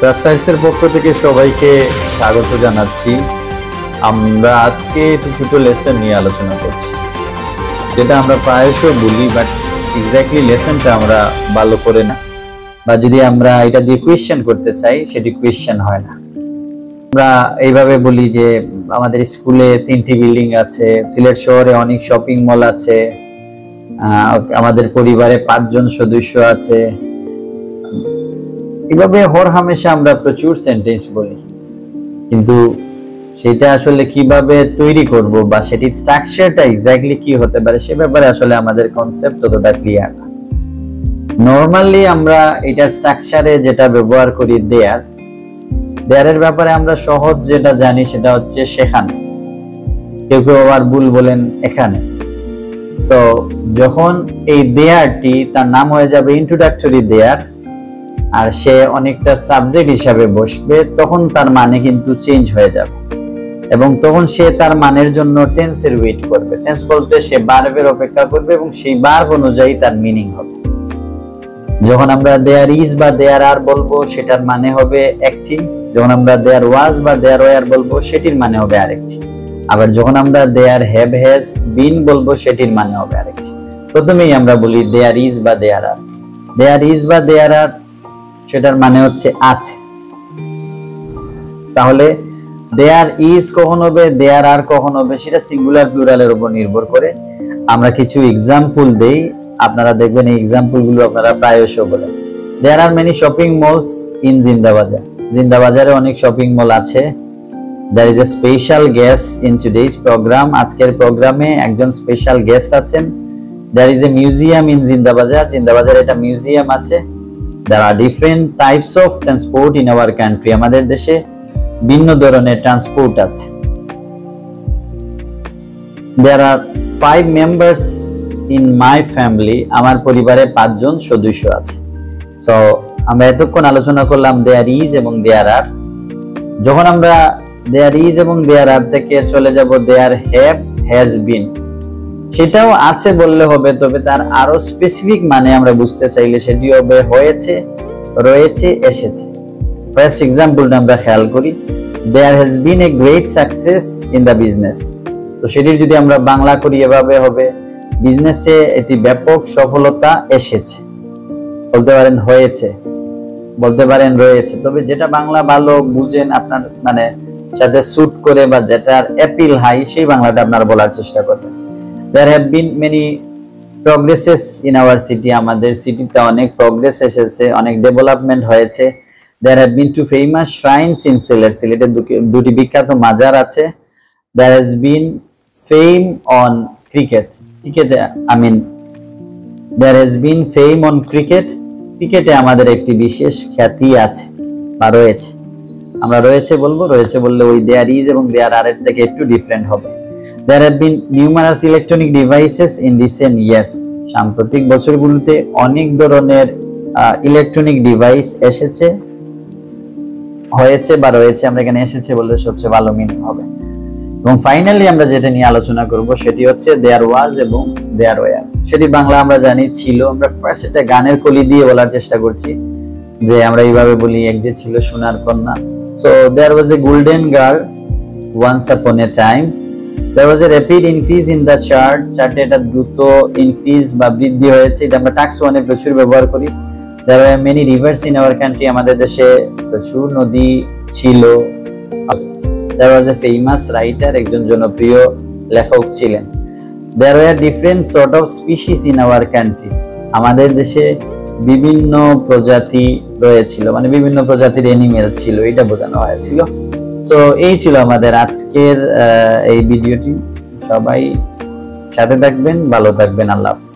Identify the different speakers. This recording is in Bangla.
Speaker 1: রাস্টাইলসের পক্ষ থেকে সবাইকে স্বাগত জানাচ্ছি। আমরা আজকে একটু ছোট লেসন নিয়ে আলোচনা করছি, যেটা আমরা প্রায়শই বলি, বাট এক্স্যাক্টলি লেসনটা আমরা ভালো করে না, বা যদি আমরা এটা দিয়ে কোয়েশ্চেন করতে চাই সেটি কোয়েশ্চেন হয় না। আমরা এইভাবে বলি যে আমাদের স্কুলে 3টি বিল্ডিং আছে, সিলেট শহরে অনেক শপিং মল আছে, আমাদের পরিবারে 5 জন সদস্য আছে। এভাবে হরহামেশা আমরা প্রচুর সেন্টেন্স বলি, কিন্তু সেটা আসলে কিভাবে তৈরি করব বা সেটির স্ট্রাকচারটা এক্স্যাক্টলি কি হতে পারে সে ব্যাপারে আসলে আমাদের কনসেপ্ট ততটা ক্লিয়ার না। নরমালি আমরা এটা স্ট্রাকচারে যেটা ব্যবহার করি দেয়ারের ব্যাপারে আমরা সহজ যেটা জানি সেটা হচ্ছে সেখানে, কেউ কেউ আবার ভুল বলেন এখানে। সো যখন এই দেয়ারটি তার নাম হয়ে যাবে ইন্ট্রোডাক্টরি দেয়ার আর সে অনেকটা সাবজেক্ট হিসাবে বসবে, তখন তার মানে কিন্তু চেঞ্জ হয়ে যাবে এবং তখন সে তার মানের জন্য টেন্সের ওয়েট করবে। টেন্স বলতে সে ভার্বের অপেক্ষা করবে এবং সেই ভার্ব অনুযায়ী তার মিনিং হবে। যখন আমরা দেয়ার ইজ বা দেয়ার আর বলবো সেটার মানে হবে একটি, যখন আমরা দেয়ার ওয়াজ বা দেয়ার ওয়ার বলবো সেটির মানে হবে আরেকটি, আবার যখন আমরা দেয়ার হ্যাভ হ্যাজ বিন বলবো সেটির মানে হবে আরেকটি। প্রথমেই আমরা বলি দেয়ার ইজ বা দেয়ার আর। দেয়ার ইজ বা দেয়ার আর সেটার মানে হচ্ছে আছে। তাহলে দেয়ার ইজ কখন হবে, দেয়ার আর কখন হবে সেটা সিঙ্গুলার প্লুরালের উপর নির্ভর করে। আমরা কিছু এক্সাম্পল দেই, আপনারা দেখবেন এই এক্সাম্পল গুলো আপনারা প্রায়শই বলেন। There are many shopping malls in Zindabazar. জিন্দাবাজারে অনেক শপিং মল আছে। There is a special guest in today's program. আজকের প্রোগ্রামে একজন স্পেশাল গেস্ট আছেন। There is a museum in Zindabazar. জিন্দাবাজারে একটা মিউজিয়াম আছে। There are different types of transport in our country. আমাদের দেশে ভিন্ন ধরনের ট্রান্সপোর্ট আছে। There are 5 members in my family. আমার পরিবারে 5 জন সদস্য আছে। সো আমরা এতক্ষণ আলোচনা করলাম there is এবং there are। যখন আমরা there is এবং there are থেকে চলে যাব there have has been, সেটাও আছে বললে হবে, তবে তার আরো স্পেসিফিক মানে আমরা বুঝতে চাইলে সেটি হবে হয়েছে, রয়েছে, এসেছে। ফার্স্ট এক্সাম্পলটা আমরা খেয়াল করি, there has been a great success in the business। তো সেটির যদি আমরা বাংলা করি এভাবে হবে বিজনেসে এটি ব্যাপক সফলতা এসেছে। বলতে পারেন হয়েছে, বলতে পারেন রয়েছে, তবে যেটা বাংলা ভালো বুঝেন আপনার মানে সাথে স্যুট করে বা যেটার অ্যাপিল হাই সেই বাংলাটা আপনারা বলার চেষ্টা করবেন। There have been many progresses in our city। আমাদের সিটিতে অনেক প্রগ্রেস এসেছে, অনেক ডেভেলপমেন্ট হয়েছে। There have been 2 famous shrines in Sylhet। সিলেটে দুটি বিখ্যাত মাজার আছে। There has been fame on cricket। There has been fame on cricket। ক্রিকেটে আমাদের একটি বিশেষ খ্যাতি আছে বা রয়েছে। আমরা রয়েছে বলবো, রয়েছে বললে ওই দেয়ার ইজ এবং দেয়ার আর এর থেকে একটু ডিফারেন্ট হবে। There have been numerous electronic devices in recent years। সাম্প্রতিক বছরগুলোতে অনেক ধরনের ইলেকট্রনিক ডিভাইস এসেছে, হয়েছে বা রয়েছে। আমরা এখানে এসেছে বললে সবচেয়ে ভালো মিনিং হবে। এবং ফাইনালি আমরা যেটা নিয়ে আলোচনা করব সেটি হচ্ছে দেয়ার ওয়াজ এবং দেয়ার ওয়ার। সেটি বাংলা আমরা জানি ছিল। আমরা ফার্স্ট এটা গানের কলি দিয়ে বলার চেষ্টা করছি, যে আমরা এইভাবে বলি এক যে ছিল সোনার কন্যা। So there was a golden girl once upon a time। There was a rapid increase in the chart। চার্টে এটা দ্রুত ইনক্রিজ বা বৃদ্ধি হয়েছে, এটা আমরা টাস্ক 1 এ প্রচুর ব্যবহার করি। There were many rivers in our country। আমাদের দেশে প্রচুর নদী ছিল। There was a famous writer। একজন জনপ্রিয় লেখক ছিলেন। There were different sort of species in our country। আমাদের দেশে বিভিন্ন প্রজাতি রয়েছিল, মানে বিভিন্ন প্রজাতির অ্যানিমেল ছিল, এটা বোঝানো হয়েছিল। সো এই ছিল আমাদের আজকের এই ভিডিওটি। সবাই সাথে থাকবেন, ভালো থাকবেন, আল্লাহ হাফেজ।